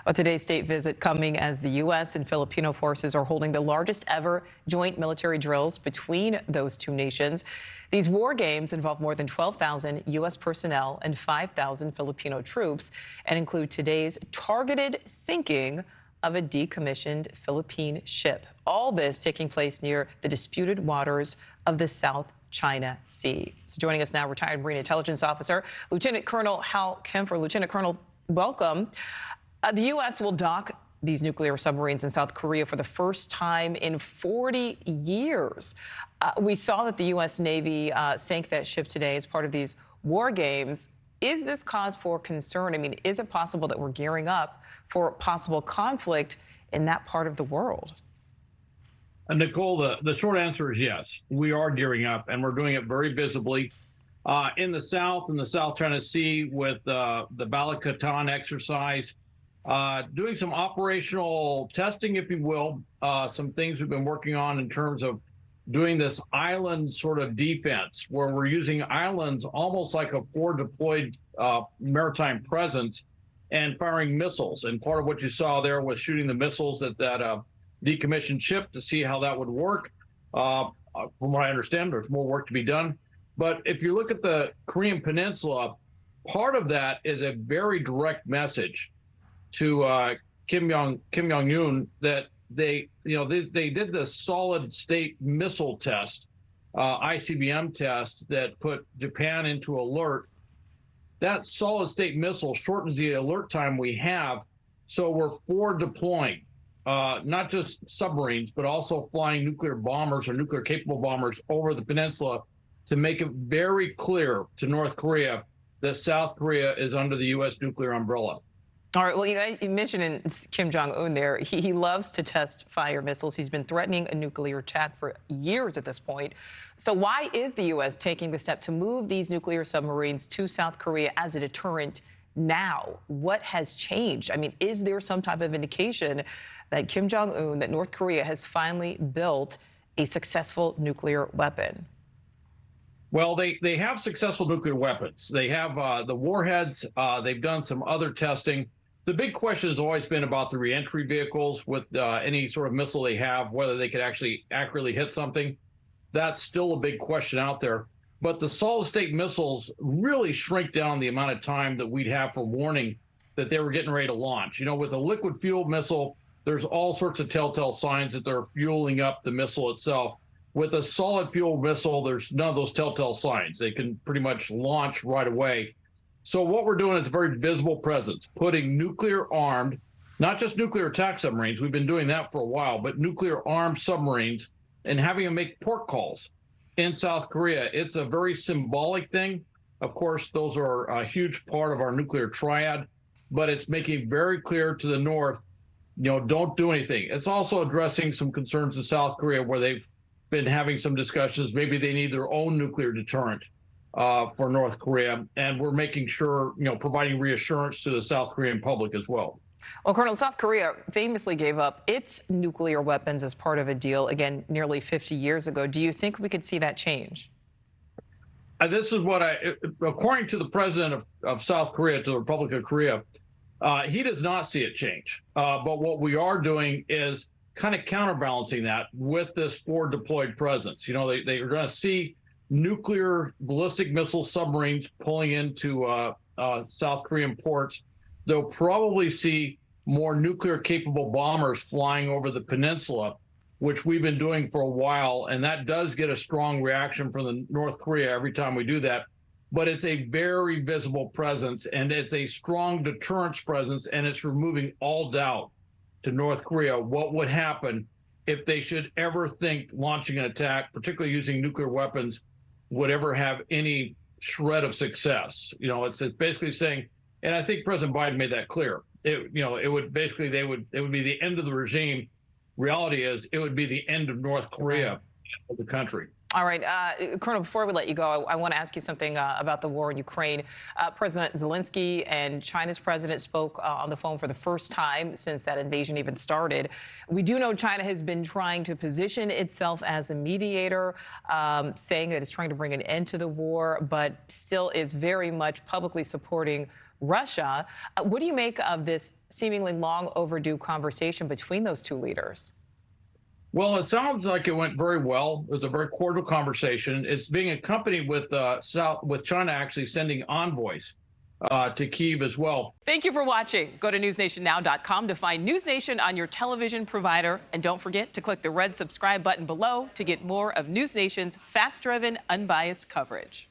Well, today's state visit coming as the U.S. and Filipino forces are holding the largest ever joint military drills between those two nations. These war games involve more than 12,000 U.S. personnel and 5,000 Filipino troops and include today's targeted sinking of a decommissioned Philippine ship. All this taking place near the disputed waters of the South China Sea. So joining us now, retired Marine Intelligence Officer, Lieutenant Colonel Hal Kempfer. Lieutenant Colonel, welcome. The U.S. will dock these nuclear submarines in South Korea for the first time in 40 years. We saw that the U.S. Navy sank that ship today as part of these war games. Is this cause for concern? I mean, is it possible that we're gearing up for possible conflict in that part of the world? Nichole, the short answer is yes. We are gearing up, and we're doing it very visibly. In the South China Sea with the Balikatan exercise, doing some operational testing, if you will, some things we've been working on in terms of doing this island sort of defense, where we're using islands almost like a forward deployed maritime presence and firing missiles. And part of what you saw there was shooting the missiles at that decommissioned ship to see how that would work. From what I understand, there's more work to be done. But if you look at the Korean Peninsula, part of that is a very direct message to Kim Jong-un that they did the solid state missile test, ICBM test that put Japan into alert. That solid state missile shortens the alert time we have, so we're forward deploying not just submarines, but also flying nuclear bombers or nuclear capable bombers over the peninsula to make it very clear to North Korea that South Korea is under the U.S. nuclear umbrella. All right. Well, you mentioned Kim Jong-un there. He loves to test fire missiles. He's been threatening a nuclear attack for years at this point. So why is the U.S. taking the step to move these nuclear submarines to South Korea as a deterrent now? What has changed? I mean, is there some type of indication that Kim Jong-un, that North Korea has finally built a successful nuclear weapon? Well, they have successful nuclear weapons. They have the warheads. They've done some other testing. The big question has always been about the reentry vehicles with any sort of missile they have, whether they could actually accurately hit something. That's still a big question out there. But the solid-state missiles really shrink down the amount of time that we'd have for warning that they were getting ready to launch. You know, with a liquid fuel missile, there's all sorts of telltale signs that they're fueling up the missile itself. With a solid fuel missile, there's none of those telltale signs. They can pretty much launch right away. So what we're doing is a very visible presence, putting nuclear-armed, not just nuclear attack submarines, we've been doing that for a while, but nuclear-armed submarines and having them make port calls in South Korea. It's a very symbolic thing. Of course, those are a huge part of our nuclear triad, but it's making very clear to the North, you know, don't do anything. It's also addressing some concerns in South Korea where they've been having some discussions. Maybe they need their own nuclear deterrent for North Korea, and we're making sure, you know, providing reassurance to the South Korean public as well. Well, Colonel, South Korea famously gave up its nuclear weapons as part of a deal, again, nearly 50 years ago. Do you think we could see that change? This is what according to the president of South Korea, to the Republic of Korea, he does not see it change. But what we are doing is kind of counterbalancing that with this forward deployed presence. You know, they are going to see nuclear ballistic missile submarines pulling into South Korean ports. They'll probably see more nuclear capable bombers flying over the peninsula, which we've been doing for a while. And that does get a strong reaction from the North Korea every time we do that. But it's a very visible presence, and it's a strong deterrence presence, and it's removing all doubt to North Korea what would happen if they should ever think launching an attack, particularly using nuclear weapons, would ever have any shred of success. You know, it's basically saying, and I think President Biden made that clear. It would basically, it would be the end of the regime. Reality is, it would be the end of North Korea as a country. All right, Colonel, before we let you go, I want to ask you something about the war in Ukraine. President Zelensky and China's president spoke on the phone for the first time since that invasion even started. We do know China has been trying to position itself as a mediator, saying that it's trying to bring an end to the war, but still is very much publicly supporting Russia. What do you make of this seemingly long overdue conversation between those two leaders? Well, it sounds like it went very well. It was a very cordial conversation. It's being accompanied with China actually sending envoys to Kyiv as well. Thank you for watching. Go to newsnationnow.com to find News Nation on your television provider. And don't forget to click the red subscribe button below to get more of News Nation's fact-driven, unbiased coverage.